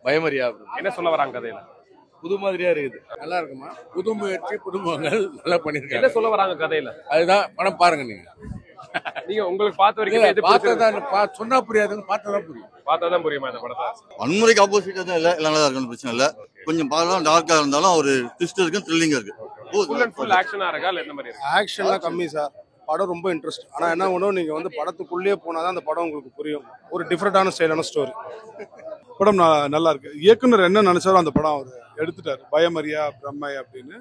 பயமறியா என்ன சொல்ல வராங்க கதையில? புது மாதிரியா இருக்குது. நல்லா இருக்குமா? புது முயற்சி, புதுமுகங்கள் நல்லா என்ன பண்ணிருக்காங்க. சொல்ல வராங்க கதையில? அதுதான் படம் பாருங்க நீங்க. நீங்க உங்களுக்கு பார்த்த வரைக்கும் எது பிடிச்சிருக்கு? பார்த்ததான் சொன்னா புரியாதுன்னு பார்த்ததான் புரியும். பார்த்தாதான் புரியுமா இந்த படத்தை? வன்முறைக்கு ஆப்போசிட்டா தான் இல்ல நல்லா இருக்குன்னு பிரச்சனை இல்ல. கொஞ்சம் பார்க்கலாம் டார்க்கா இருந்தாலும் ஒரு ட்விஸ்ட் இருக்கு, த்ரில்லிங்கா இருக்கு. ஃபுல் அண்ட் ஃபுல் ஆக்ஷனா இருக்கா இல்ல எந்த மாதிரி இருக்கு? ஆக்ஷன்லாம் கம்மி சார். படம் ரொம்ப இன்ட்ரெஸ்ட். ஆனால் என்ன ஒன்றும் நீங்கள் வந்து படத்துக்குள்ளேயே போனால் தான் அந்த படம் உங்களுக்கு புரியும். ஒரு டிஃப்ரெண்டான ஸ்டைலான ஸ்டோரி. படம் நல்லா இருக்கு. இயக்குனர் என்ன நினைச்சாரோ அந்த படம் அவர் எடுத்துட்டார். பயமறியா பிரம்மை அப்படின்னு.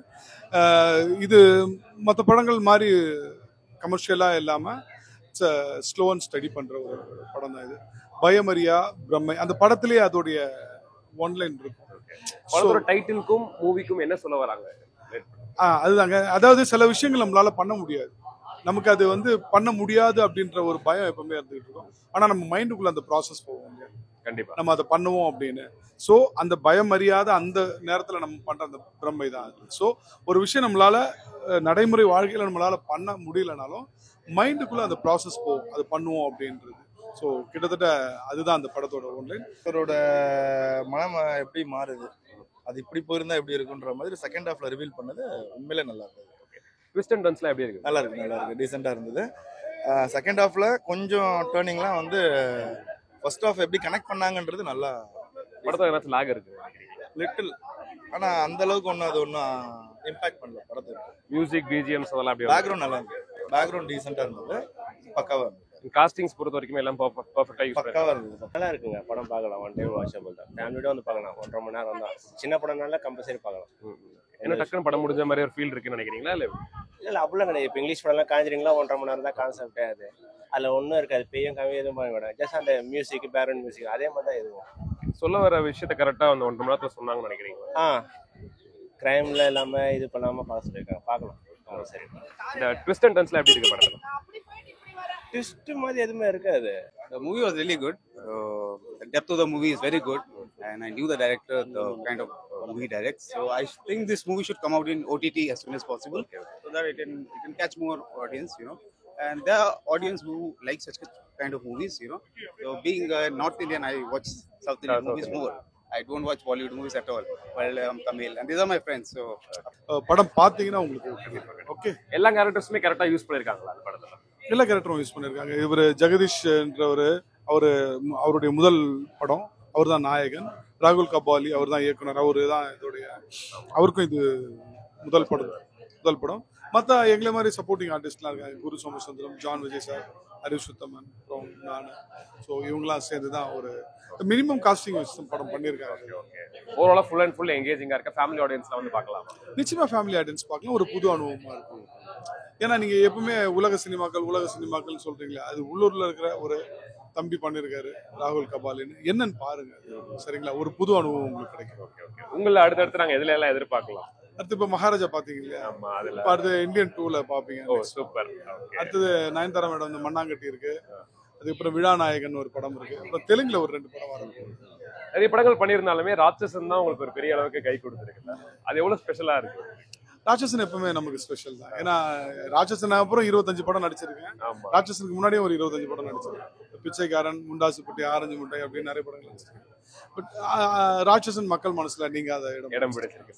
இது மற்ற படங்கள் மாதிரி கமர்ஷியலாக இல்லாமல் ஸ்லோ அண்ட் ஸ்டடி பண்ணுற ஒரு படம் தான் இது. பயமறியா பிரம்மை அந்த படத்திலேயே அதோடைய ஒன்லைன் இருக்கும். படத்தோட டைட்டிலுக்கும் மூவிக்கும் என்ன சொல்ல வராங்க? அதுதாங்க. அதாவது சில விஷயங்கள் நம்மளால பண்ண முடியாது. நமக்கு அது வந்து பண்ண முடியாது அப்படின்ற ஒரு பயம் எப்பவுமே இருந்துகிட்டு இருக்கும். ஆனா நம்ம மைண்டுக்குள்ள அந்த ப்ராசஸ் போவோம் இல்லையா, கண்டிப்பா நம்ம அதை பண்ணுவோம் அப்படின்னு. ஸோ அந்த பயம் அறியாத அந்த நேரத்தில் நம்ம பண்ற அந்த பிரம்மை தான். ஸோ ஒரு விஷயம் நம்மளால நடைமுறை வாழ்க்கையில நம்மளால பண்ண முடியலனாலும் மைண்டுக்குள்ள அந்த ப்ராசஸ் போகும், அது பண்ணுவோம் அப்படின்றது. ஸோ கிட்டத்தட்ட அதுதான் அந்த படத்தோட ஒன்லைன். அவரோட மனம் எப்படி மாறுது, அது இப்படி போயிருந்தா எப்படி இருக்குன்ற மாதிரி செகண்ட் ஹாஃப்ல ரிவீல் பண்ணது உண்மையிலே நல்லா இருந்தது. ட்விஸ்ட் அண்ட் டர்ன்ஸ்லாம் எப்படி இருக்கு? நல்லா இருக்கு, டீசெண்டாக இருந்தது. செகண்ட் ஹாஃப்ல கொஞ்சம் டேர்னிங்லாம் வந்து ஃபர்ஸ்ட் ஹாஃப் எப்படி கனெக்ட் பண்ணாங்கன்றது நல்லா. படத்துல ஏதாச்சும் லாக் இருக்கு லிட்டில், ஆனால் அந்த அளவுக்கு ஒன்றும் அது ஒன்றும் இம்பாக்ட் பண்ணல படத்துக்கு. மியூசிக் பிஜிஎம்ஸ் அதெல்லாம் அப்படியே பேக்ரவுண்ட் நல்லா இருந்தது, பேக்ரவுண்ட் டீசெண்டாக இருந்தது, பக்காவாக இருந்தது. காஸ்டிங்ஸ் பொறுத்த வரைக்கும் எல்லாம் பர்ஃபெக்ட்டா யூஸ் பண்ணி பக்காவாக இருந்தது. நல்லா இருக்குங்க. படம் பார்க்கலாம், ஒன் டைம் வாட்சபிள் தான். ஃபேமிலியோட வந்து பார்க்கலாம். 1.5 மணி நேரம் தான். சின்ன படம்னால கம்பல்சரி பார்க்கலாம். என்ன டக்குன்னு படம் முடிஞ்ச மாதிரி ஒரு ஃபீல் இருக்குன்னு நினைக்கிறீங்களா? இல்லை இல்லை அப்படிலாம் கிடையாது. இப்போ இங்கிலீஷ் படம்லாம் காஞ்சிரிங்களா 1.5 மணி நேரம் தான் கான்செப்டே. அது அதில் ஒன்றும் இருக்காது, பெய்யும் கம்மி எதுவும் பண்ண வேண்டாம். ஜஸ்ட் அந்த மியூசிக், பேக்ரவுண்ட் மியூசிக் அதே மாதிரி தான் எதுவும். சொல்ல வர விஷயத்த கரெக்டாக அந்த 1.5 மணி நேரத்தில் சொன்னாங்கன்னு நினைக்கிறீங்க? கிரைமில் இல்லாமல் இது பண்ணாமல் பார்க்க சொல்லியிருக்காங்க, பார்க்கலாம். சரி, இந்த ட்விஸ்ட் அண்ட் டர்ன்ஸ்லாம் எப்படி இருக்கு படத்தில்? ட்விஸ்ட் மாதிரி எதுவுமே இருக்காது. The movie was really good. The depth of the movie is very good, and I knew the director, the kind of movie he directs. So I think this movie should come out in OTT as soon as possible, so that it can catch more audience, you know. And there are audience who like such kind of movies, you know. So being North Indian, I watch South Indian movies more. I don't watch Bollywood movies at all. Well, I'm Tamil, and these are my friends. So படம் பார்த்தீங்கன்னா உங்களுக்கு okay. எல்லா கேரக்டர்ஸுமே கரெக்டாக use பண்ணியிருக்காங்களா அந்த படத்தில்? எல்லா கேரக்டரும் யூஸ் பண்ணியிருக்காங்க. இவர் ஜெகதீஷ்ன்றவர், அவருடைய முதல் படம், அவர் தான் நாயகன். ராகுல் கபாலி அவர் தான் இயக்குனர், அவரு தான் இதோடைய, அவருக்கும் இது முதல் படம். மற்ற எங்களை மாதிரி சப்போர்ட்டிங் ஆர்டிஸ்ட்லாம் இருக்காங்க. குரு சோமசுந்தரம், ஜான் விஜய் சார், ஹரிஷ் சுத்தமன், அப்புறம் நான். ஸோ இவங்களாம் சேர்ந்து தான் ஒரு மினிமம் காஸ்டிங் வச்சு படம் பண்ணியிருக்காங்க. ஓவராலாக ஃபுல் அண்ட் ஃபுல் எங்கேஜிங்காக இருக்க ஃபேமிலி ஆடியன்ஸ்லாம் வந்து பார்க்கலாம். நிச்சயமா ஃபேமிலி ஆடியன்ஸ் பார்க்கலாம், ஒரு புது அனுபவமாக இருக்கும். ஏன்னா நீங்கள் எப்பவுமே உலக சினிமாக்கள் சொல்றீங்களா, அது உள்ளூரில் இருக்கிற ஒரு தம்பி பண்ணியிருக்காரு ராகுல் கபாலின்னு, என்னன்னு பாருங்க. சரிங்களா, ஒரு புது அனுபவம் உங்களுக்கு கிடைக்கும். உங்களை அடுத்தடுத்து நாங்கள் எதுல எல்லாம் எதிர்பார்க்கலாம்? அடுத்து இப்போ மகாராஜா பார்த்தீங்க இல்லையா, இப்போ அடுத்து இந்தியன் 2ல பார்ப்பீங்க. சூப்பர். அடுத்தது நயன்தாரா மேடம் இந்த மண்ணாங்கட்டி இருக்கு. அதுக்கப்புறம் விழாநாயகன் ஒரு படம் இருக்கு. அப்புறம் தெலுங்குல ஒரு 2 படம் வரும். நிறைய படங்கள் பண்ணியிருந்தாலுமே ராட்சசன் தான் உங்களுக்கு ஒரு பெரிய அளவுக்கு கை கொடுத்துருக்கு. அது எவ்வளவு ஸ்பெஷலா இருக்கு? ராட்சசன் எப்பவுமே நமக்கு ஸ்பெஷல் தான். ஏன்னா ராட்சசன் அப்புறம் 25 படம் நடிச்சிருக்கேன். ராட்சசனுக்கு முன்னாடியே ஒரு 25 படம் நடிச்சிருக்கேன். பிச்சைக்காரன், முண்டாசுப்பட்டி, ஆரஞ்சு முட்டை அப்படின்னு நிறைய படங்கள் நடிச்சிருக்கேன். பட் ராட்சசன் மக்கள் மனசுல நீங்க அதை இடம் பிடிச்சிருக்கு.